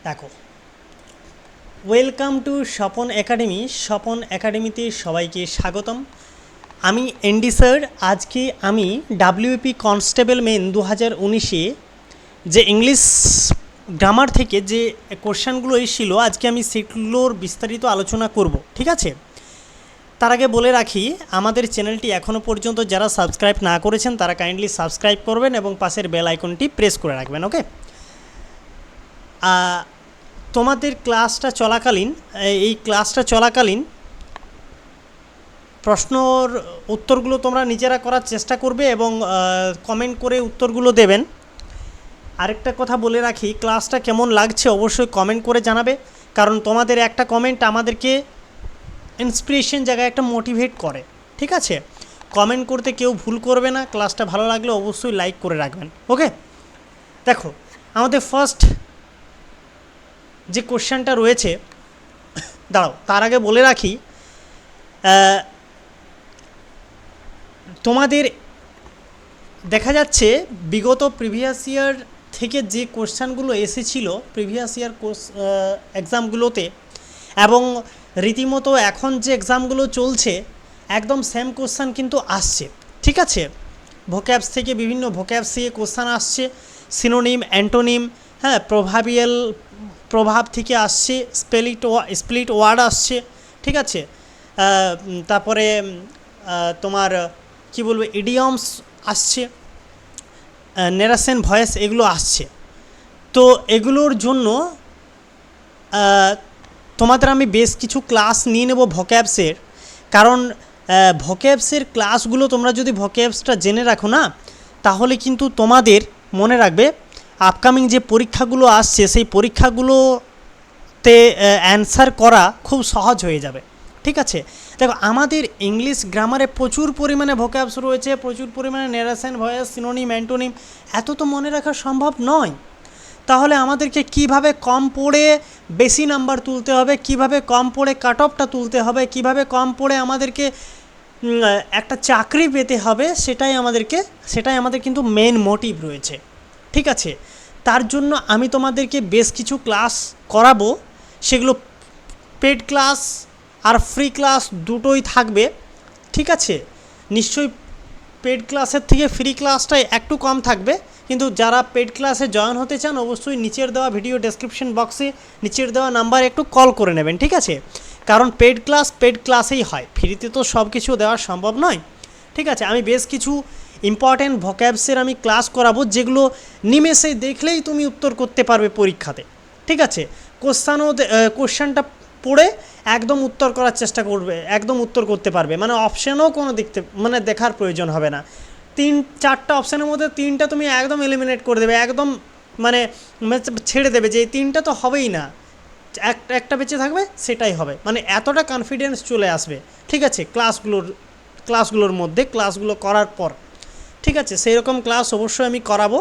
দেখো, welcome to Swapan academy. Swapan একাডেমিতে সবাইকে স্বাগতম। আমি এনডি স্যার। আজকে আমি ডাব্লিউপি কনস্টেবল মেন 2019-এ যে ইংলিশ গ্রামার থেকে যে কোশ্চেনগুলো এসেছিল, আজকে আমি সেগুলোর বিস্তারিত আলোচনা করব। ঠিক আছে, তার আগে বলে রাখি, আমাদের চ্যানেলটি এখনও পর্যন্ত যারা সাবস্ক্রাইব না করেছেন তারা কাইন্ডলি সাবস্ক্রাইব করবেন এবং পাশের বেল আইকনটি প্রেস করে রাখবেন। ওকে, তোমাদের ক্লাসটা চলাকালীন প্রশ্নর উত্তরগুলো তোমরা নিজেরা করার চেষ্টা করবে এবং কমেন্ট করে উত্তরগুলো দেবেন। আরেকটা কথা বলে রাখি, ক্লাসটা কেমন লাগছে অবশ্যই কমেন্ট করে জানাবে, কারণ তোমাদের একটা কমেন্ট আমাদেরকে ইন্সপিরেশন জায়গায় একটা মোটিভেট করে। ঠিক আছে, কমেন্ট করতে কেউ ভুল করবে না। ক্লাসটা ভালো লাগলে অবশ্যই লাইক করে রাখবেন। ওকে, দেখো আমাদের ফার্স্ট যে কোশ্চেনটা রয়েছে, দাঁড়াও তার আগে বলে রাখি, তোমাদের দেখা যাচ্ছে বিগত প্রিভিয়াস ইয়ার থেকে যে কোশ্চেনগুলো এসেছিলো প্রিভিয়াস ইয়ার এক্সামগুলোতে, এবং রীতিমতো এখন যে এক্সামগুলো চলছে একদম সেম কোশ্চেন কিন্তু আসছে। ঠিক আছে, ভোক্যাবস থেকে বিভিন্ন ভোক্যাবস থেকে কোশ্চেন আসছে, সিনোনিম, অ্যান্টোনিম, হ্যাঁ, প্রভাব থেকে আসছে, স্প্লিট ওয়ার্ড আসছে। ঠিক আছে, তারপরে তোমার কি বলবো, ইডিয়মস আসছে, নেরেশন ভয়েস, এগুলো আসছে। তো এগুলোর জন্য তোমাদের আমি বেশ কিছু ক্লাস নিয়ে নেব ভোক্যাবসের, কারণ ভোক্যাবসের ক্লাসগুলো তোমরা যদি ভোক্যাবসটা জেনে রাখো না, তাহলে কিন্তু তোমাদের মনে রাখবে আপকামিং যে পরীক্ষাগুলো আসছে সেই পরীক্ষাগুলোতে অ্যান্সার করা খুব সহজ হয়ে যাবে। ঠিক আছে, দেখো আমাদের ইংলিশ গ্রামারে প্রচুর পরিমাণে ভোক্যাবস রয়েছে, প্রচুর পরিমাণে নেরেশন ভয়েস, সিনোনিম, অ্যান্টোনিম, এত তো মনে রাখা সম্ভব নয়। তাহলে আমাদেরকে কিভাবে কম পড়ে বেশি নাম্বার তুলতে হবে, কিভাবে কম পড়ে কাট অফটা তুলতে হবে, কিভাবে কম পড়ে আমাদেরকে একটা চাকরি পেতে হবে, সেটাই আমাদের কিন্তু মেন মোটিভ রয়েছে। ঠিক আছে, তার জন্য আমি তোমাদেরকে বেশ কিছু ক্লাস করাবো, সেগুলো পেড ক্লাস আর ফ্রি ক্লাস দুটোই থাকবে। ঠিক আছে, নিশ্চয়ই পেড ক্লাসের থেকে ফ্রি ক্লাসটাই একটু কম থাকবে, কিন্তু যারা পেড ক্লাসে জয়েন হতে চান অবশ্যই নিচের দেওয়া ভিডিও ডেসক্রিপশন বক্সে নিচের দেওয়া নাম্বারে একটু কল করে নেবেন। ঠিক আছে, কারণ পেড ক্লাসেই হয়, ফ্রিতে তো সব কিছু দেওয়া সম্ভব নয়। ঠিক আছে, আমি বেশ কিছু ইম্পর্ট্যান্ট ভোক্যাবসের আমি ক্লাস করাবো, যেগুলো নিমেষে দেখলেই তুমি উত্তর করতে পারবে পরীক্ষাতে। ঠিক আছে, কোশ্চেনটা পড়ে একদম উত্তর করার চেষ্টা করবে, একদম উত্তর করতে পারবে, মানে অপশানও কোনো দেখার প্রয়োজন হবে না। 3-4টা অপশানের মধ্যে 3টা তুমি একদম এলিমিনেট করে দেবে, একদম মানে ছেড়ে দেবে যে এই 3টা তো হবেই না, একটা বেঁচে থাকবে সেটাই হবে, মানে এতটা কনফিডেন্স চলে আসবে। ঠিক আছে, ক্লাসগুলোর মধ্যে ক্লাসগুলো করার পর। ঠিক আছে, সেই রকম ক্লাস অবশ্যই আমি করাবো।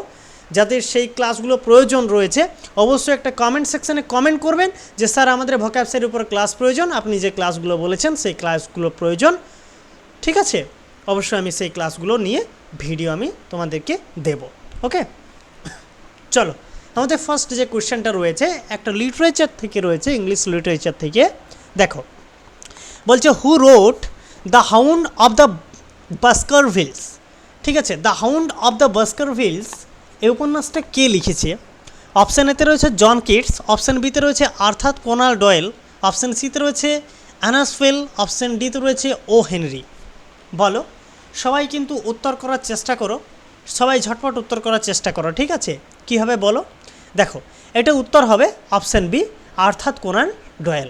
যাদের সেই ক্লাসগুলো প্রয়োজন রয়েছে অবশ্যই একটা কমেন্ট সেকশানে কমেন্ট করবেন যে স্যার আমাদের ভোক্যাবসের উপর ক্লাস প্রয়োজন, আপনি যে ক্লাসগুলো বলেছেন সেই ক্লাসগুলো প্রয়োজন। ঠিক আছে, অবশ্যই আমি সেই ক্লাসগুলো নিয়ে ভিডিও আমি তোমাদেরকে দেব। ওকে, চলো আমাদের ফার্স্ট যে কোশ্চেনটা রয়েছে একটা লিটারেচার থেকে রয়েছে, ইংলিশ লিটারেচার থেকে। দেখো বলছে, who wrote the Hound of the Baskervilles. ঠিক আছে, the Hound of the Baskervilles এই উপন্যাসটা কে লিখেছে? অপশান এতে রয়েছে জন কিটস, অপশান বিতে রয়েছে আর্থার কোনান ডয়েল, অপশান সিতে রয়েছে অ্যানাস ফিল, অপশান ডিতে রয়েছে ও হেনরি। বলো, সবাই কিন্তু উত্তর করার চেষ্টা করো, সবাই ঝটপট উত্তর করার চেষ্টা করো। ঠিক আছে, কী হবে বলো? দেখো, এটা উত্তর হবে option B, Arthur Conan Doyle.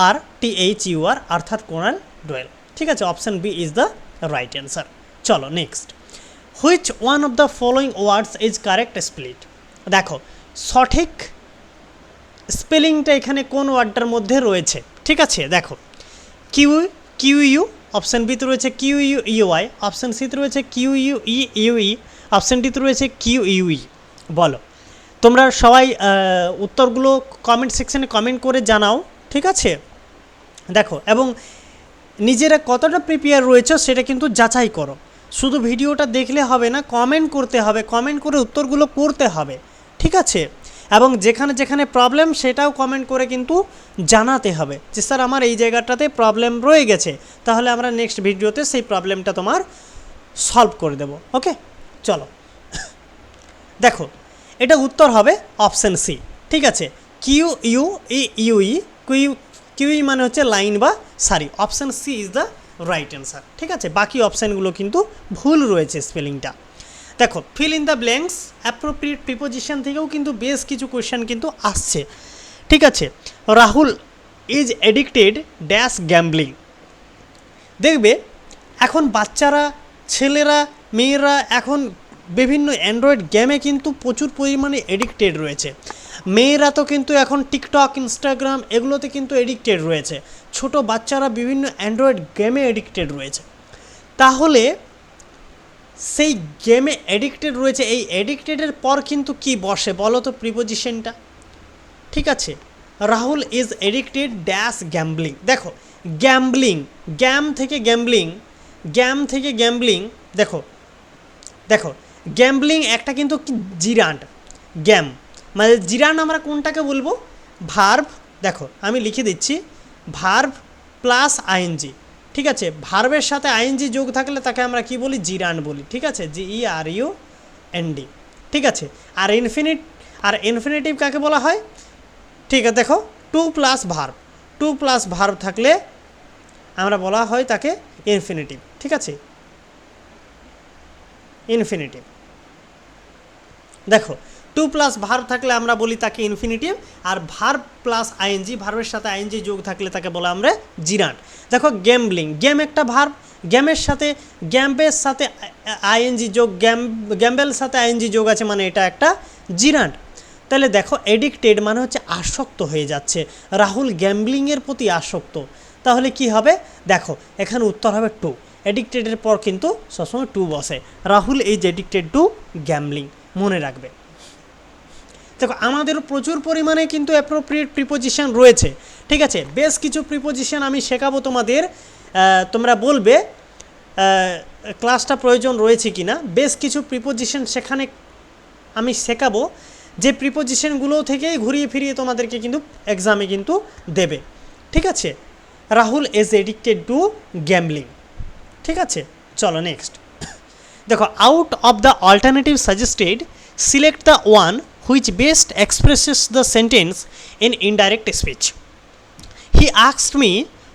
ARTHUR, Arthur Conan Doyle. ঠিক আছে, option B is the right answer. চলো next, which one of the following words is correct split. দেখো সঠিক স্পেলিংটা এখানে কোন ওয়ার্ডটার মধ্যে রয়েছে। ঠিক আছে, দেখো কিউইউ, অপশান বিতে রয়েছে কিউইউই, অপশান সিতে রয়েছে কিউইউই, অপশান ডিতে রয়েছে কিউইউই। বলো, তোমরা সবাই উত্তরগুলো কমেন্ট সেকশানে কমেন্ট করে জানাও। ঠিক আছে, দেখো, এবং নিজেরা কতটা প্রিপেয়ার রয়েছে সেটা কিন্তু যাচাই করো। শুধু ভিডিওটা দেখলে হবে না, কমেন্ট করতে হবে, কমেন্ট করে উত্তরগুলো করতে হবে। ঠিক আছে, এবং যেখানে যেখানে প্রবলেম সেটাও কমেন্ট করে কিন্তু জানাতে হবে যে স্যার আমার এই জায়গাটাতে প্রবলেম রয়ে গেছে, তাহলে আমরা নেক্সট ভিডিওতে সেই প্রবলেমটা তোমার সলভ করে দেব। ওকে, চলো দেখো এটা উত্তর হবে অপশান সি। ঠিক আছে, কিউ ইউ ইউই কিউই মানে হচ্ছে লাইন বা সারি। Option C is the right answer. ঠিক আছে, বাকি অপশানগুলো কিন্তু ভুল রয়েছে স্পেলিংটা। দেখো fill in the blanks appropriate preposition থেকেও কিন্তু বেশ কিছু কোয়েশ্চেন কিন্তু আসছে। ঠিক আছে, Rahul is addicted dash gambling. দেখবে এখন বাচ্চারা, ছেলেরা, মেয়েরা এখন বিভিন্ন অ্যান্ড্রয়েড গেমে কিন্তু প্রচুর পরিমাণে এডিক্টেড রয়েছে। মেয়েরা তো কিন্তু এখন টিকটক, ইনস্টাগ্রাম এগুলোতে কিন্তু এডিক্টেড রয়েছে। ছোট বাচ্চারা বিভিন্ন অ্যান্ড্রয়েড গেমে এডিক্টেড রয়েছে। তাহলে সেই গেমে এডিক্টেড রয়েছে, এই এডিক্টেডের পর কিন্তু কি বসে বলো তো প্রিপোজিশনটা? ঠিক আছে, Rahul is addicted dash gambling. দেখো গ্যাম্বলিং, গ্যাম থেকে গ্যাম্বলিং, গ্যাম থেকে গ্যাম্বলিং। দেখো দেখো গ্যাম্বলিং একটা কিন্তু জিরান্ড, গ্যাম মানে জিরান্ড আমরা কোনটাকে বলবো? ভার্ব। দেখো আমি লিখে দিচ্ছি, ভার্ব প্লাস আইএনজি। ঠিক আছে, ভার্বের সাথে আইএনজি যোগ থাকলে তাকে আমরা কি বলি? জিরান্ড বলি। ঠিক আছে, GERUND। ঠিক আছে, আর ইনফিনিটিভ কাকে বলা হয়? ঠিক আছে, দেখো টু প্লাস ভার্ব থাকলে আমরা বলা হয় তাকে ইনফিনিটিভ। ঠিক আছে, ইনফিনিটিভ। দেখো টু প্লাস ভার্ব থাকলে আমরা বলি তাকে ইনফিনিটিভ, আর ভার্ব প্লাস আইএনজি, ভার্বের সাথে আইএনজি যোগ থাকলে তাকে বলা আমরা জিরান্ড। দেখো গ্যাম্বলিং, গেম একটা ভার্ব, গেমের সাথে গ্যাম্বের সাথে আইএনজি যোগ, গ্যাম্বেল সাথে আইএনজি যোগ আছে মানে এটা একটা জিরান্ড। তাহলে দেখো এডিক্টেড মানে হচ্ছে আসক্ত হয়ে যাচ্ছে, রাহুল গ্যাম্বলিংয়ের প্রতি আসক্ত। তাহলে কি হবে? দেখো এখানে উত্তর হবে টু। এডিক্টেডের পর কিন্তু সবসময় টু বসে। Rahul is addicted to gambling, মনে রাখবে। দেখো আমাদেরও প্রচুর পরিমাণে কিন্তু অ্যাপ্রোপ্রিয়েট প্রিপোজিশন রয়েছে। ঠিক আছে, বেশ কিছু প্রিপোজিশন আমি শেখাবো তোমাদের, তোমরা বলবে ক্লাসটা প্রয়োজন রয়েছে কি না। বেশ কিছু প্রিপোজিশন সেখানে আমি শেখাবো, যে প্রিপোজিশনগুলো থেকেই ঘুরিয়ে ফিরিয়ে তোমাদেরকে কিন্তু এক্সামে কিন্তু দেবে। ঠিক আছে, Rahul is addicted to gambling. ঠিক আছে, চলো নেক্সট দেখো, out of the alternative suggested select the one which best expresses the sentence in indirect speech. He asked me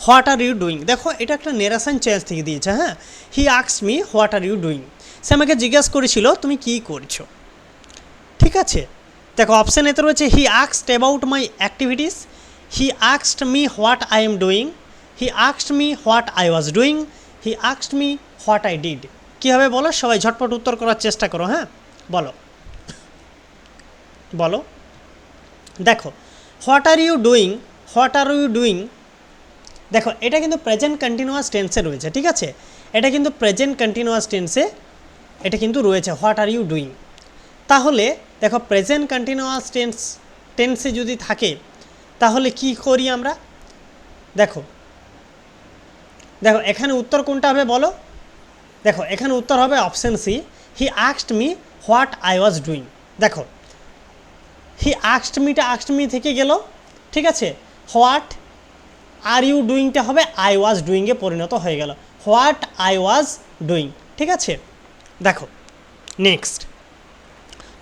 what are you doing. দেখো এটা একটা নেরেশন চেঞ্জ থেকে দিয়েছে। হ্যাঁ, he asked me what are you doing, সে আমাকে জিজ্ঞাসা করেছিল তুমি কী করছো। ঠিক আছে, দেখো অপশান এতে রয়েছে he asked about my activities, he asked me what I am doing, he asked me what I was doing, he asked me what I did. কী হবে বলো? সবাই ঝটপট উত্তর করার চেষ্টা করো। হ্যাঁ বলো বলো। দেখো what are you doing, what are you doing, দেখো এটা কিন্তু প্রেজেন্ট কন্টিনিউয়াস টেন্সে রয়েছে। ঠিক আছে, এটা কিন্তু প্রেজেন্ট কন্টিনিউয়াস টেন্সে এটা কিন্তু রয়েছে হোয়াট আর ইউ ডুইং। তাহলে দেখো প্রেজেন্ট কন্টিনিউয়াস টেন্সে যদি থাকে তাহলে কি করি আমরা? দেখো দেখো এখানে উত্তর কোনটা হবে বলো? দেখো এখানে উত্তর হবে option C, he asked me what I was doing. দেখো হি আস্কড মিটা আস্কড মি থেকে গেল। ঠিক আছে, হোয়াট আর ইউ ডুইংটা হবে আই ওয়াজ ডুইংয়ে পরিণত হয়ে গেল, হোয়াট আই ওয়াজ ডুইং। ঠিক আছে, দেখো নেক্সট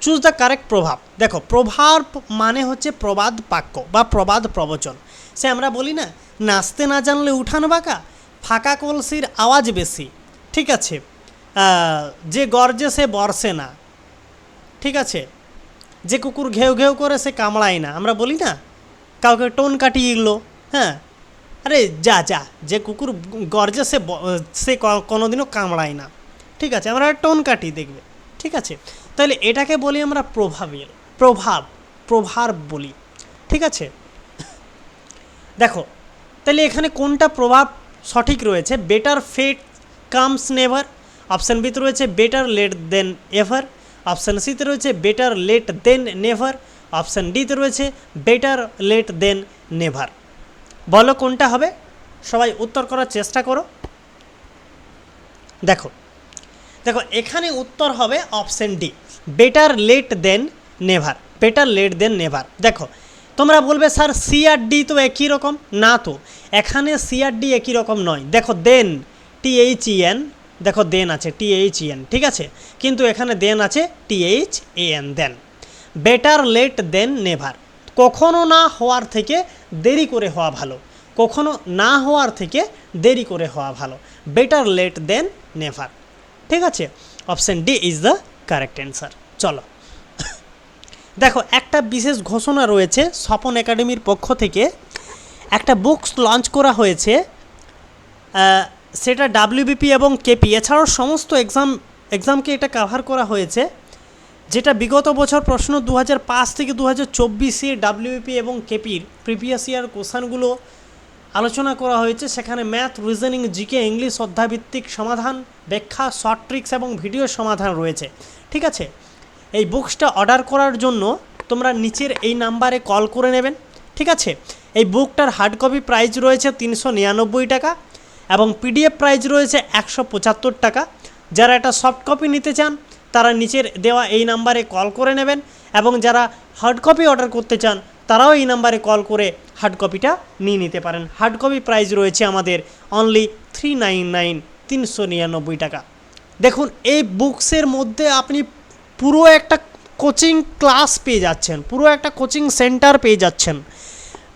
চুজ দ্য কারেক্ট প্রভাব। দেখো প্রভাব মানে হচ্ছে প্রবাদ বাক্য বা প্রবাদ প্রবচন। সে আমরা বলি না, নাচতে না জানলে উঠান বাঁকা, ফাঁকা কলসির আওয়াজ বেশি। ঠিক আছে, যে গর্জে সে বর্ষে না। ঠিক আছে, যে কুকুর ঘেউ ঘেউ করে সে কামড়ায় না। আমরা বলি না, কাউকে টোন কাটিয়ে এলো। হ্যাঁ, আরে যা যা, যে কুকুর গর্জে সে কোনোদিনও কামড়ায় না। ঠিক আছে, আমরা টোন কাটি দেখবে। ঠিক আছে, তাহলে এটাকে বলি আমরা প্রভাব বলি। ঠিক আছে, দেখো তাহলে এখানে কোনটা প্রভাব সঠিক রয়েছে? বেটার ফেট কামস নেভার। অপশান বিতে রয়েছে বেটার লেট দেন এভার, অপশান সিতে রয়েছে বেটার লেট দেন নেভার, অপশান ডিতে রয়েছে বেটার লেট দেন নেভার। বলো কোনটা হবে? সবাই উত্তর করার চেষ্টা করো। দেখো দেখো এখানে উত্তর হবে অপশান ডি, বেটার লেট দেন নেভার। বেটার লেট দেন নেভার। দেখো তোমরা বলবে স্যার সি আর ডি তো একই রকম, না তো, এখানে সি আর ডি একই রকম নয়। দেখো দেন THEN, দেখো দেন আছে THEN, ঠিক আছে, কিন্তু এখানে দেন আছে THAN, দেন। বেটার লেট দেন নেভার, কখনো না হওয়ার থেকে দেরি করে হওয়া ভালো, কখনো না হওয়ার থেকে দেরি করে হওয়া ভালো, বেটার লেট দেন নেভার, ঠিক আছে। Option D is the correct answer. চলো দেখো একটা বিশেষ ঘোষণা রয়েছে, স্বপন একাডেমির পক্ষ থেকে একটা বুকস লঞ্চ করা হয়েছে, সেটা WBP এবং KP এছাড়াও সমস্ত এক্সামকে এটা কভার করা হয়েছে, যেটা বিগত বছর প্রশ্ন 2005 থেকে 2024 WBP এবং KPর প্রিভিয়াস ইয়ার কোশ্চানগুলো আলোচনা করা হয়েছে। সেখানে ম্যাথ, রিজনিং, জিকে, ইংলিশ অধ্যায়ভিত্তিক সমাধান, ব্যাখ্যা, শর্ট ট্রিক্স এবং ভিডিও সমাধান রয়েছে, ঠিক আছে। এই বুকসটা অর্ডার করার জন্য তোমরা নিচের এই নাম্বারে কল করে নেবেন, ঠিক আছে। এই বুকটার হার্ড কপি প্রাইস রয়েছে 399 টাকা এবং PDF প্রাইস রয়েছে 175 টাকা। যারা এটা সফট কপি নিতে চান তারা নিচের দেওয়া এই নাম্বারে কল করে নেবেন, এবং যারা হার্ড কপি অর্ডার করতে চান তারাও এই নাম্বারে কল করে হার্ড কপিটা নিয়ে নিতে পারেন। হার্ড কপি প্রাইস রয়েছে আমাদের অনলি 399, 399 টাকা। দেখুন এই বুকসের মধ্যে আপনি পুরো একটা কোচিং ক্লাস পেয়ে যাচ্ছেন, পুরো একটা কোচিং সেন্টার পেয়ে যাচ্ছেন।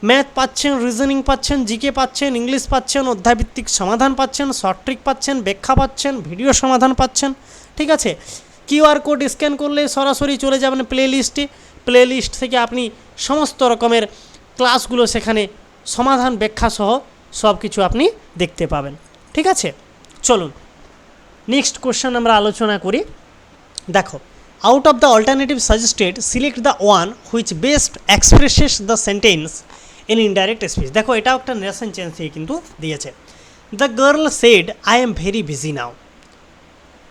ম্যাথ পাচ্ছেন, রিজনিং পাচ্ছেন, জিকে পাচ্ছেন, ইংলিশ পাচ্ছেন, অধ্যায়ভিত্তিক সমাধান পাচ্ছেন, শর্ট ট্রিক পাচ্ছেন, ব্যাখ্যা পাচ্ছেন, ভিডিও সমাধান পাচ্ছেন, ঠিক আছে। QR কোড স্ক্যান করলে সরাসরি চলে যাবেন প্লেলিস্টে, প্লেলিস্ট থেকে আপনি সমস্ত রকমের ক্লাসগুলো সেখানে সমাধান ব্যাখ্যা সহ সব কিছু আপনি দেখতে পাবেন, ঠিক আছে। চলুন নেক্সট কোশ্চেন আমরা আলোচনা করি। দেখো out of the alternative suggested select the one which best expresses the sentence in indirect speech. দেখো এটাও একটা নেশন চেঞ্জ দিয়ে কিন্তু দিয়েছে। The girl said I am very busy now,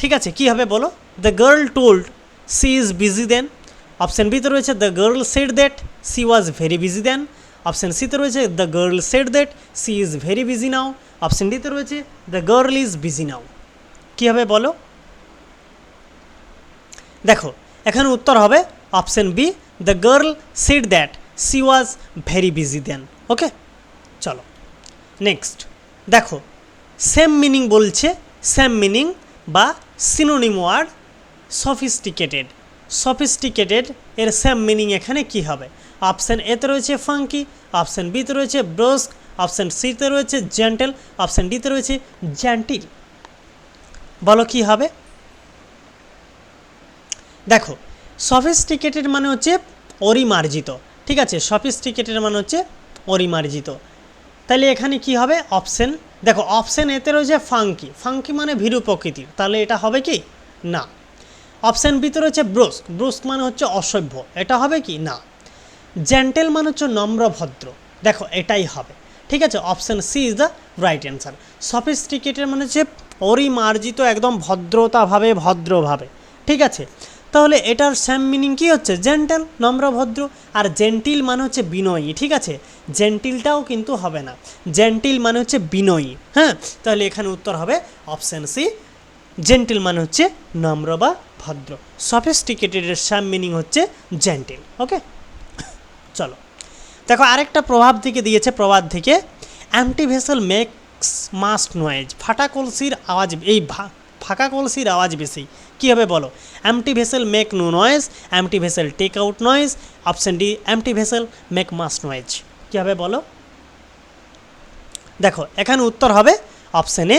ঠিক আছে, কী হবে বলো? The girl told she is busy then. Option বিতে রয়েছে the girl said that she was very busy then. Option সিতে রয়েছে the girl said that she is very busy now. Option ডিতে রয়েছে the girl is busy now. কী হবে বলো? দেখো এখানে উত্তর হবে option B, the girl said that she was very busy then. Okay চলো নেক্সট। দেখো সেম মিনিং বলছে, সেম মিনিং বা সিনোনিম ওয়ার্ড সফিস্টিকেটেড। সফিস্টিকেটেড এর সেম মিনিং এখানে কি হবে? অপশান এতে রয়েছে ফাঙ্কি, অপশান বিতে রয়েছে ব্রস্ক, অপশান সিতে রয়েছে জেন্টেল, অপশান ডিতে রয়েছে জেন্টিল। বলো কি হবে? দেখো সফিস্টিকেটেড মানে হচ্ছে অরিমার্জিত, ঠিক আছে, সফিস্টিকেটেড মানে হচ্ছে অরিমার্জিত। তাহলে এখানে কি হবে? অপশান, দেখো অপশান এতে রয়েছে ফাঙ্কি, ফাঙ্কি মানে ভীরু প্রকৃতির, তাহলে এটা হবে কি? না। অপশান বিতে রয়েছে ব্রস্ক, ব্রস্ক মানে হচ্ছে অসভ্য, এটা হবে কি? না। জেন্টেল মানে হচ্ছে নম্র ভদ্র, দেখো এটাই হবে, ঠিক আছে। Option C is the right answer. Sophisticated মানে হচ্ছে অরিমার্জিত, একদম ভদ্রতাভাবে, ভদ্রভাবে, ঠিক আছে। তাহলে এটার সেম মিনিং কী হচ্ছে? জেন্টেল, নম্রভদ্র। আর জেন্টিল মানে হচ্ছে বিনয়ী, ঠিক আছে, জেন্টিলটাও কিন্তু হবে না, জেন্টিল মানে হচ্ছে বিনয়ী। হ্যাঁ, তাহলে এখানে উত্তর হবে অপশান সি, জেন্টিল মানে হচ্ছে নম্র বা ভদ্র। সফিস্টিকেটেডের সেম মিনিং হচ্ছে জেন্টিল। ওকে চলো দেখো আরেকটা প্রভাব থেকে দিয়েছে, প্রবাদ থেকে, empty vessel makes most noise. ফাটা কলসির আওয়াজ, এই ফাঁকা কলসির আওয়াজ বেশি, কী হবে বলো? Empty vessel make no noise, empty vessel take out noise. Option D, empty vessel make mass noise. কী হবে বলো? দেখো এখানে উত্তর হবে option A,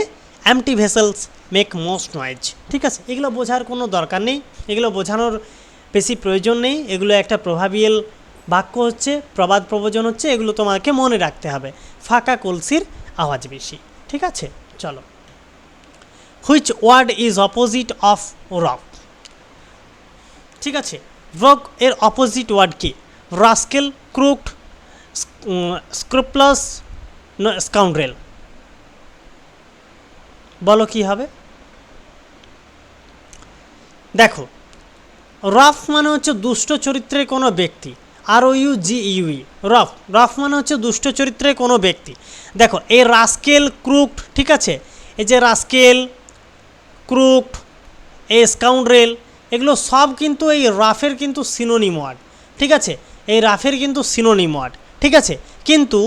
empty vessels make most noise, ঠিক আছে। এগুলো বোঝার কোনো দরকার নেই, এগুলো বোঝানোর বেশি প্রয়োজন নেই, এগুলো একটা প্রভাবিয়াল বাক্য হচ্ছে, প্রবাদ প্রবচন হচ্ছে, এগুলো তোমাকে মনে রাখতে হবে। ফাঁকা কলসির আওয়াজ বেশি, ঠিক আছে। চলো, which word is opposite of rock, ঠিক আছে। রক এর অপোজিট ওয়ার্ড কি? Rascal, crooked, scrupulous, scoundrel. বলো কি হবে? দেখো রাফ মানে হচ্ছে দুষ্ট চরিত্রের কোনো ব্যক্তি, ROUGUE, রফ, রফ মানে হচ্ছে দুষ্ট চরিত্রের কোনো ব্যক্তি। দেখো এই রাস্কেল, ক্রুকড, ঠিক আছে, এই যে রাস্কেল, ক্রুকড, এই স্কাউন্ড্রেল, এগুলো সব কিন্তু এই রাফের কিন্তু সিনোনিম ওয়ার্ড। ঠিক আছে, এই রাফের কিন্তু সিনোনিম ওয়ার্ড, ঠিক আছে। কিন্তু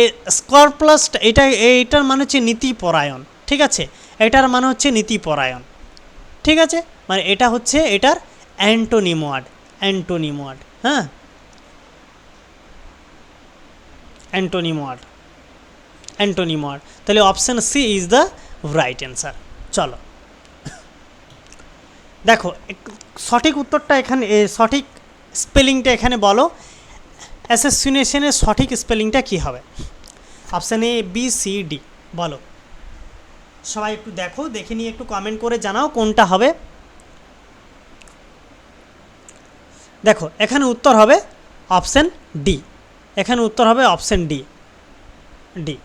এই স্করপ্লাস্ট এইটার মানে হচ্ছে নীতিপরায়ণ, ঠিক আছে, এটার মানে হচ্ছে নীতিপরায়ণ, ঠিক আছে, মানে এটা হচ্ছে এটার অ্যান্টোনিম ওয়ার্ড, অ্যান্টোনিম ওয়ার্ড, হ্যাঁ, অ্যান্টোনিম ওয়ার্ড, অ্যান্টোনিম ওয়ার্ড। তাহলে option C is the right answer. চলো দেখো সঠিক উত্তরটা এখানে, সঠিক স্পেলিংটা এখানে বলো, অ্যাসোসিয়েশনের সঠিক স্পেলিংটা কী হবে? Option A, B, C, D, বলো সবাই একটু দেখো, দেখে নিয়ে একটু কমেন্ট করে জানাও কোনটা হবে। দেখো এখানে উত্তর হবে অপশান ডি, এখানে উত্তর হবে অপশান ডি, ডি।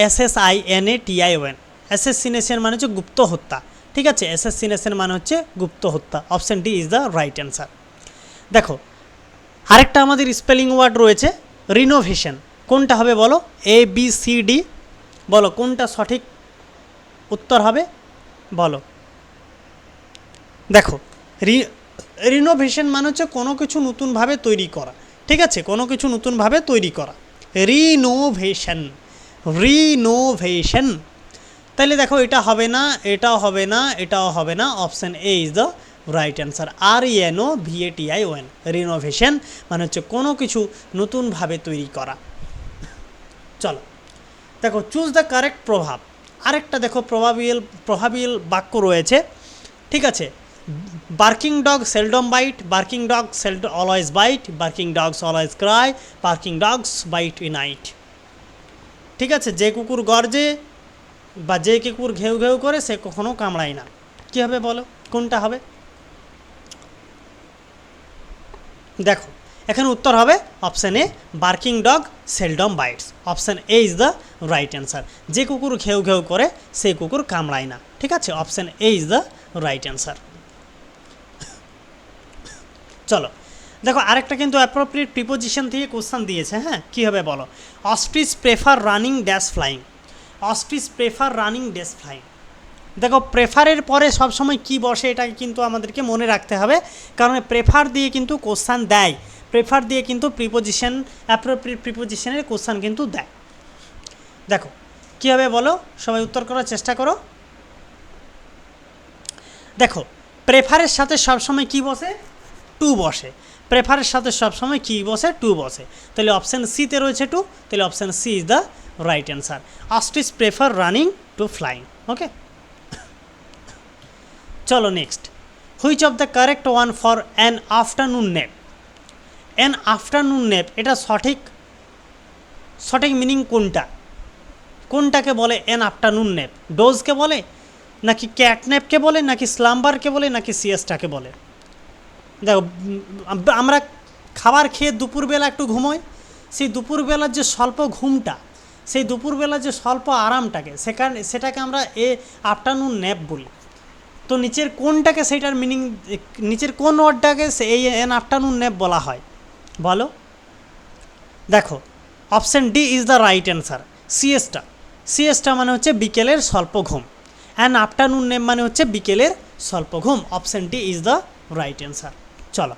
ASSINATION, অ্যাসেসিনেশন মানে হচ্ছে গুপ্ত হত্যা, ঠিক আছে, অ্যাসেসিনেশন মানে হচ্ছে গুপ্ত হত্যা। Option D is the right answer. দেখো আরেকটা আমাদের স্পেলিং ওয়ার্ড রয়েছে রিনোভেশন, কোনটা হবে বলো? এ, বি, সি, ডি, বলো কোনটা সঠিক উত্তর হবে বলো। দেখো রিনোভেশন মানে হচ্ছে কোনো কিছু নতুনভাবে তৈরি করা, ঠিক আছে, কোনো কিছু নতুনভাবে তৈরি করা, রিনোভেশন, রিনোভেশন। তাহলে দেখো এটা হবে না, এটাও হবে না, এটাও হবে না, option A is the right answer. RENOVATION, renovation মানে হচ্ছে কোনো কিছু নতুনভাবে তৈরি করা। চলো দেখো চুজ দ্য কারেক্ট প্রভাব, আরেকটা দেখো প্রভাবিয়াল বাক্য রয়েছে, ঠিক আছে। Barking dog seldom bite, barking dog always bite, barking dogs always cry, barking dogs bite in night, ঠিক আছে। যে কুকুর গর্জে বা যে কুকুর ঘেউ ঘেউ করে সে কখনো কামড়ায় না, কী হবে বলো কোনটা হবে? দেখো এখানে উত্তর হবে option A, barking dog seldom bites, option A is the right answer. যে কুকুর ঘেউ ঘেউ করে সেই কুকুর কামড়ায় না, ঠিক আছে, option A is the right answer. চলো দেখো আরেকটা কিন্তু অ্যাপ্রোপ্রিয়েট প্রিপোজিশন থেকে কোশ্চান দিয়েছে, হ্যাঁ, কী হবে বলো? Ostrich prefer running dash flying, ostrich prefer running dash flying. দেখো প্রেফারের পরে সবসময় কি বসে এটাকে কিন্তু আমাদেরকে মনে রাখতে হবে, কারণ প্রেফার দিয়ে কিন্তু কোশ্চান দেয়, প্রেফার দিয়ে কিন্তু প্রিপোজিশন, অ্যাপ্রোপ্রিয়েট প্রিপোজিশনের কোশ্চান কিন্তু দেয়। দেখো কী হবে বলো, সবাই উত্তর করার চেষ্টা করো। দেখো প্রেফারের সাথে সবসময় কি বসে? টু বসে, প্রেফারের সাথে সবসময় কি বসে? টু বসে। তাহলে অপশান সিতে রয়েছে টু, তাহলে option C is the right answer. Ostrich prefer running to flying, okay. চলো next, which of the correct one for an afternoon nap, an afternoon nap, এটা সঠিক মিনিং কোনটা? কোনটাকে বলে অ্যান আফটারনুন ন্যাপ? ডোজকে বলে, নাকি ক্যাটন্যাপকে বলে, নাকি স্লাম্বারকে বলে, নাকি সিএসটাকে বলে? দেখো আমরা খাবার খেয়ে দুপুরবেলা একটু ঘুমোই, সেই দুপুরবেলার যে স্বল্প ঘুমটা, সেই দুপুরবেলার যে স্বল্প আরামটাকে সেটাকে আমরা আফটারনুন ন্যাপ বলি। তো নিচের কোনটাকে, সেইটার মিনিং, নিচের কোন ওয়ার্ডটাকে এই অ্যান আফটারনুন ন্যাপ বলা হয় বলো? দেখো option D is the right answer. সিএসটা মানে হচ্ছে বিকেলের স্বল্প ঘুম, অ্যান আফটারনুন ন্যাপ মানে হচ্ছে বিকেলের স্বল্প ঘুম। Option D is the right answer. চলো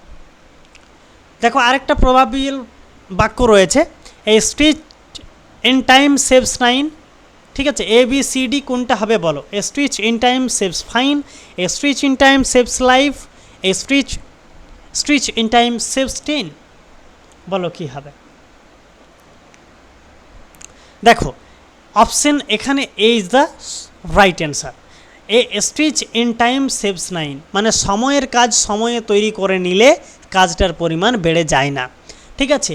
দেখো আরেকটা প্রবাবিয়াল বাক্য রয়েছে, a stitch in time saves nine, ঠিক আছে, এ বি সি ডি কোনটা হবে বলো? A stitch in time saves fine, a stitch in time saves life, a stitch in time saves 10, বলো কি হবে? দেখো অপশন এখানে A is the right answer. A stitch in time saves 9, মানে সময়ের কাজ সময়ে তৈরি করে নিলে কাজটার পরিমাণ বেড়ে যায় না, ঠিক আছে।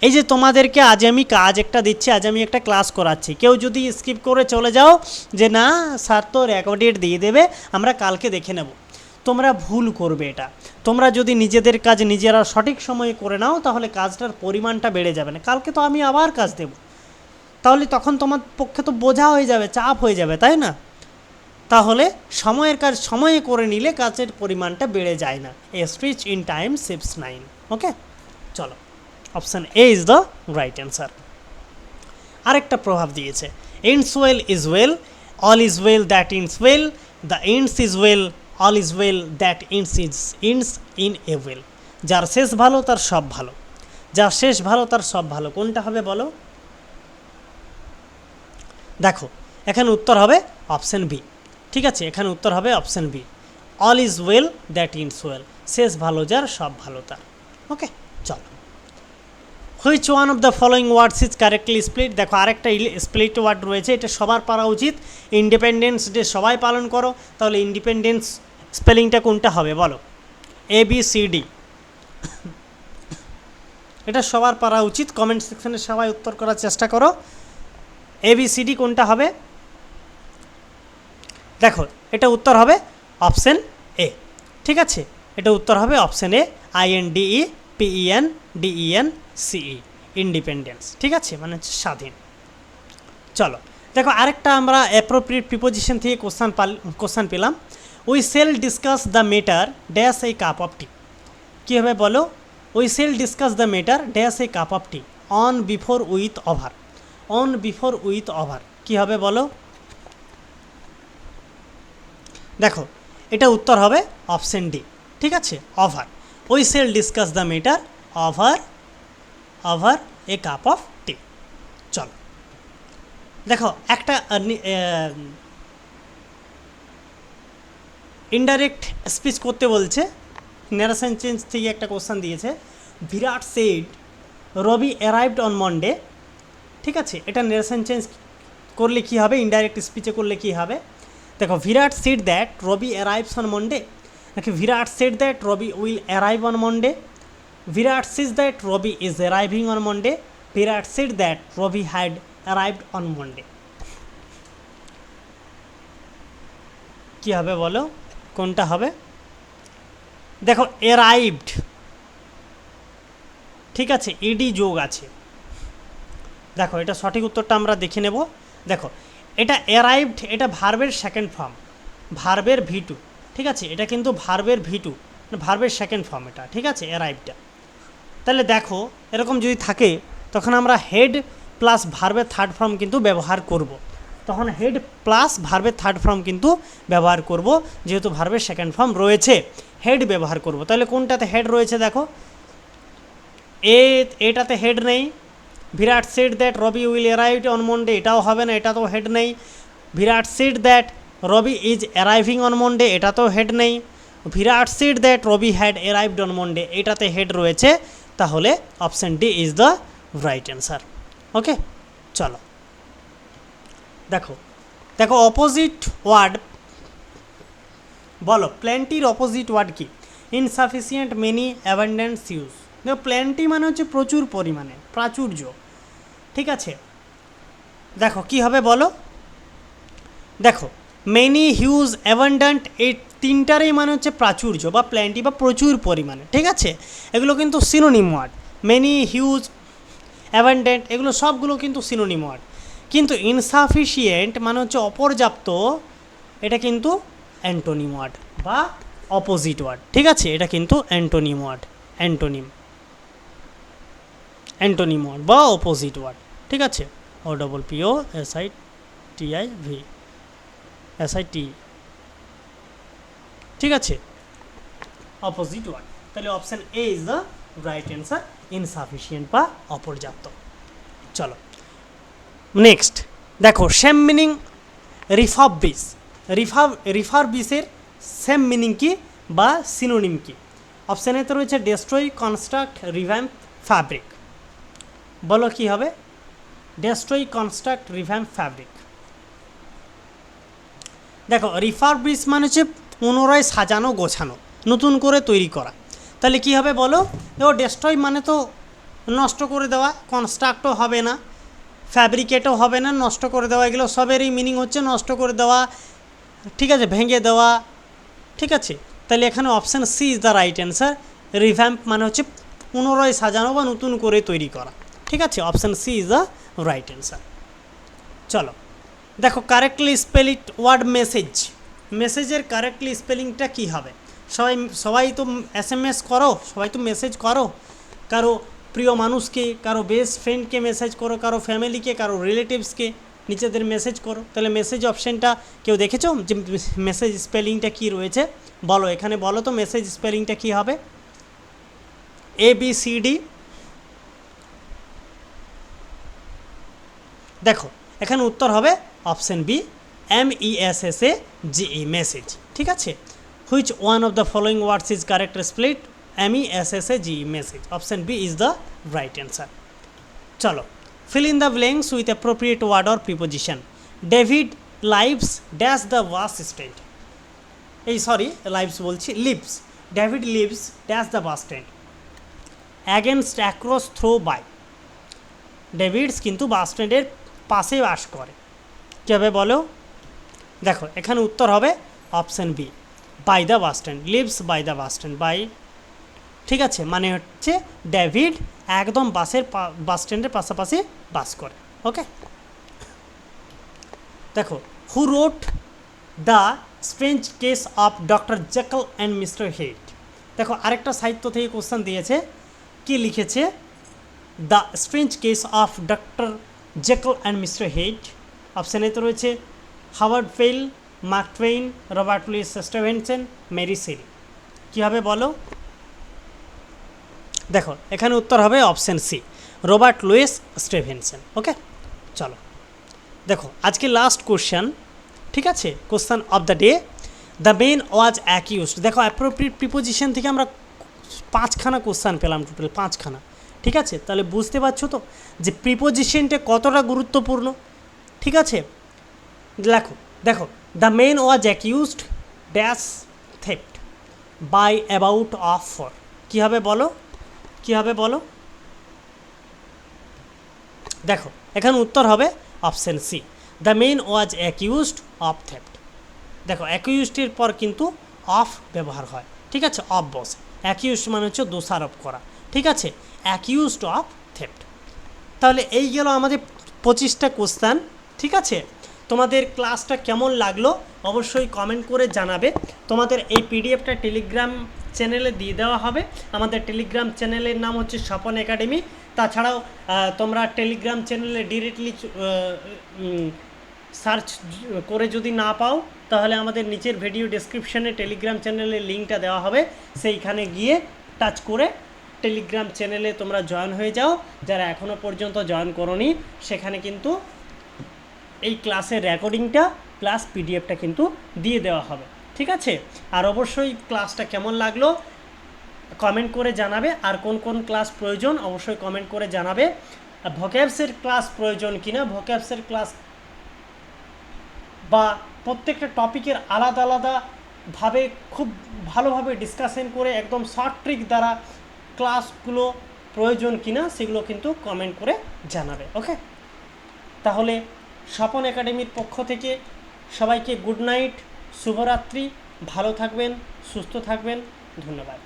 এই যে তোমাদেরকে আজ আমি কাজ একটা দিচ্ছি, আজ আমি একটা ক্লাস করাচ্ছি, কেউ যদি স্কিপ করে চলে যাও যে না স্যার তো রেকর্ডেড দিয়ে দেবে, আমরা কালকে দেখে নেব, তোমরা ভুল করবে এটা। তোমরা যদি নিজেদের কাজ নিজেরা সঠিক সময়ে করে নাও তাহলে কাজটার পরিমাণটা বেড়ে যাবে না, কালকে তো আমি আবার কাজ দেব, তাহলে তখন তোমার পক্ষে তো বোঝা হয়ে যাবে, চাপ হয়ে যাবে, তাই না? তাহলে সময়ের কাজ সময়ে করে নিলে কাজের পরিমাণটা বেড়ে যায় না। এ স্ট্রিচ ইন টাইম সেভস 9, ওকে। চলো option A is the right answer. আরেকটা প্রভাব দিয়েছে, ends well is well, all is well that ins well, the ends is well, all is well that ins in a well. যার শেষ ভালো তার সব ভালো, যার শেষ ভালো তার সব ভালো, কোনটা হবে বলো? দেখো এখানে উত্তর হবে অপশন বি। ঠিক আছে, এখানে উত্তর হবে option B, all is well that ends well, শেষ ভালো যার সব ভালো তার। ওকে, চলো। Which one of the following words is correctly split? দেখো আরেকটা স্প্লিট ওয়ার্ড রয়েছে, এটা সবার পারা উচিত। ইন্ডিপেন্ডেন্স ডে সবাই পালন করো, তাহলে ইন্ডিপেন্ডেন্স স্পেলিংটা কোনটা হবে বলো? ABCD, এটা সবার পারা উচিত। কমেন্ট সেকশনে সবাই উত্তর করার চেষ্টা করো। ABCD কোনটা হবে? দেখো এটা উত্তর হবে অপশন এ। ঠিক আছে, এটা উত্তর হবে অপশন এ, INDEPENDENCE, ইন্ডিপেন্ডেন্স। ঠিক আছে, মানে হচ্ছে স্বাধীন। চলো দেখো আরেকটা আমরা অ্যাপ্রোপ্রিয়েট প্রিপোজিশন থেকে কোশ্চান পেলাম। We shall discuss the matter dash a cup of tea. কী হবে বলো? We shall discuss the matter dash a cup of tea on before with over, on before with over কী হবে বলো? দেখো এটা উত্তর হবে অপশন ডি। ঠিক আছে, over. We shall discuss the matter over over a cup of tea. চলো দেখো একটা ইনডাইরেক্ট স্পিচ করতে বলছে, ন্যারেশন চেঞ্জ থেকে একটা কোশ্চেন দিয়েছে। Virat said Ravi arrived on Monday. ঠিক আছে, এটা ন্যারেশন চেঞ্জ করলে কী হবে, ইনডাইরেক্ট স্পিচে করলে কী হবে? দেখো Virat said that Ravi arrives on Monday, নাকি Virat said that Ravi will arrive on Monday, Virat says that Ravi is arriving on Monday, Virat said that Ravi had arrived on Monday. কী হবে বলো, কোনটা হবে? দেখো অ্যারাইভড, ঠিক আছে, ইডি যোগ আছে। দেখো এটা সঠিক উত্তরটা আমরা দেখে নেব। দেখো এটা অ্যারাইভড, এটা ভার্বের সেকেন্ড ফর্ম, ভার্বের V2। ঠিক আছে, এটা কিন্তু ভার্বের V2, ভার্বের সেকেন্ড ফর্ম এটা। ঠিক আছে, অ্যারাইভডটা। তাহলে দেখো এরকম যদি থাকে তখন আমরা হেড প্লাস ভার্বের থার্ড ফর্ম কিন্তু ব্যবহার করব। তখন হেড প্লাস ভার্বের থার্ড ফর্ম কিন্তু ব্যবহার করব, যেহেতু ভার্বের সেকেন্ড ফর্ম রয়েছে হেড ব্যবহার করব। তাহলে কোনটাতে হেড রয়েছে দেখো, এটাতে হেড নেই। Virat said that Ravi will arrive on Monday, এটাও হবে না, এটাতেও হেড নেই। Virat said that Ravi is arriving on Monday, এটাতেও হেড নেই। Virat said that Ravi had arrived on Monday, এটাতে হেড রয়েছে। তাহলে option D is the right answer. Okay, চলো দেখো দেখো অপোজিট ওয়ার্ড বলো, প্ল্যান্টির অপোজিট ওয়ার্ড কি? Insufficient, many, abundance, use. দেখো প্ল্যান্টি মানে হচ্ছে প্রচুর পরিমাণে, প্রাচুর্য। ঠিক আছে, দেখো কি হবে বলো? দেখো মেনি, হিউজ, অ্যাবান্ডেন্ট, এই তিনটারই মানে হচ্ছে প্রাচুর্য বা প্ল্যান্টি বা প্রচুর পরিমাণে। ঠিক আছে, এগুলো কিন্তু synonym word. Many, huge, abundant এগুলো সবগুলো কিন্তু সিনোনিম ওয়ার্ড। কিন্তু ইনসাফিসিয়েন্ট মানে হচ্ছে অপর্যাপ্ত, এটা কিন্তু অ্যান্টোনিম ওয়ার্ড বা অপোজিট ওয়ার্ড। ঠিক আছে, এটা কিন্তু অ্যান্টোনিম ওয়ার্ড, অ্যান্টোনিম ওয়ার্ড বা অপোজিট ওয়ার্ড। ঠিক আছে, OPPOSITIV ঠিক আছে, অপোজিট ওয়ার্ড। তাহলে option A is the right answer, insufficient বা অপর্যাপ্ত। চলো নেক্সট দেখো, সেম মিনিং রিফারবিশ। রিফারবিশের সেম মিনিং কি বা সিনোনিম কি? অপশান এতে রয়েছে ডেস্ট্রয়, কনস্ট্রাক্ট, রিভ্যাম্প, ফ্যাব্রিক। বলো কি হবে? Destroy, construct, revamp, fabric. দেখো রিফারবিশ মানে হচ্ছে পুনরায় সাজানো, গোছানো, নতুন করে তৈরি করা। তাহলে কি হবে বলো? দেখো ডেস্ট্রয় মানে তো নষ্ট করে দেওয়া, কনস্ট্রাক্টও হবে না, ফ্যাব্রিকেটও হবে না, নষ্ট করে দেওয়া। এগুলো সবেরই মিনিং হচ্ছে নষ্ট করে দেওয়া, ঠিক আছে, ভেঙে দেওয়া। ঠিক আছে, তাহলে এখানে option C is the right answer. Revamp মানে হচ্ছে পুনরায় সাজানো বা নতুন করে তৈরি করা। ঠিক আছে, option C is the right answer. চলো দেখো correctly spell it word message. মেসেজের কারেক্টলি স্পেলিংটা কী হবে? সবাই তো SMS করো, সবাই তো মেসেজ করো, কারো প্রিয় মানুষকে, কারো বেস্ট ফ্রেন্ডকে মেসেজ করো, কারো ফ্যামিলিকে, কারো রিলেটিভসকে নিজেদের মেসেজ করো। তাহলে মেসেজ অপশানটা কেউ দেখেছো যে মেসেজ স্পেলিংটা কী রয়েছে? বলো, এখানে বলো তো মেসেজ স্পেলিংটা কী হবে? ABCD? দেখো এখানে উত্তর হবে অপশন বি, MESSAGE, মেসেজ। ঠিক আছে, which one of the following words is correct split? MESSAGE, message. Option B is the right answer. চলো, fill in the blanks with appropriate word or preposition. David lives dash the bus stand. Lives. David lives dash the bus stand. Against, across, through, by. Davids কিন্তু বাস স্ট্যান্ডের পাশে বাস করে। কীভাবে বলো? দেখো এখানে উত্তর হবে option B, by the bus stand. Leaves by the bus stand, by. ঠিক আছে, মানে হচ্ছে ডেভিড একদম বাস স্ট্যান্ডের পাশাপাশি বাস করে। ওকে, দেখো, who wrote the strange case of doctor Jekyll and mister Hyde? দেখো আরেকটা সাহিত্য থেকে কোশ্চেন দিয়েছে, কি লিখেছে? The strange case of doctor Jekyll and mister Hyde. Option এতে রয়েছে Howard Fell, Mark Twain, Robert Louis Stevenson, Mary Shelley. কীভাবে বলো? দেখো এখানে উত্তর হবে option C, Robert Louis Stevenson. Okay, চলো দেখো আজকে লাস্ট কোশ্চেন। ঠিক আছে, question of the day, the men was accused. দেখো অ্যাপ্রোপ্রিয়েট প্রিপোজিশন থেকে আমরা 5খানা কোশ্চেন পেলাম, টোটাল 5খানা। ঠিক আছে, তাহলে বুঝতে পারছো তো যে প্রিপোজিশনটা কতটা গুরুত্বপূর্ণ। ঠিক আছে, দেখো the men was accused dash theft by about of for. কীভাবে বলো? কীভাবে বলো? দেখো এখানে উত্তর হবে option C, the men was accused of theft. দেখো অ্যাকিউজডের পর কিন্তু অফ ব্যবহার হয়। ঠিক আছে, অফ বসে। অ্যাকিউজড মানে হচ্ছে দোষারোপ করা। ঠিক আছে, অ্যাকিউজড অফ থেফট। তাহলে এই গেল আমাদের 25টা কোশ্চেন। ঠিক আছে, তোমাদের ক্লাসটা কেমন লাগলো অবশ্যই কমেন্ট করে জানাবে। তোমাদের এই পিডিএফটা টেলিগ্রাম চ্যানেলে দিয়ে দেওয়া হবে। আমাদের টেলিগ্রাম চ্যানেলের নাম হচ্ছে স্বপন একাডেমি। তাছাড়াও তোমরা টেলিগ্রাম চ্যানেলে ডিরেক্টলি সার্চ করে যদি না পাও, তাহলে আমাদের নিচের ভিডিও ডেসক্রিপশানে টেলিগ্রাম চ্যানেলের লিঙ্কটা দেওয়া হবে, সেইখানে গিয়ে টাচ করে টেলিগ্রাম চ্যানেলে তোমরা জয়েন হয়ে যাও। যারা এখনও পর্যন্ত জয়েন করোনি, সেখানে কিন্তু এই ক্লাসের রেকর্ডিংটা প্লাস পিডিএফটা কিন্তু দিয়ে দেওয়া হবে। ঠিক আছে, আর অবশ্যই ক্লাসটা কেমন লাগলো কমেন্ট করে জানাবে। আর কোন কোন ক্লাস প্রয়োজন অবশ্যই কমেন্ট করে জানাবে। ভোক্যাবসের ক্লাস প্রয়োজন কিনা, ভোক্যাবসের ক্লাস বা প্রত্যেকটা টপিকের আলাদা আলাদাভাবে খুব ভালোভাবে ডিসকাশন করে একদম শর্ট ট্রিক দ্বারা ক্লাসগুলো প্রয়োজন কিনা সেগুলো কিন্তু কমেন্ট করে জানাবে। ওকে, তাহলে স্বপন একাডেমির পক্ষ থেকে সবাইকে গুড নাইট, শুভরাত্রি, ভালো থাকবেন, সুস্থ থাকবেন, ধন্যবাদ।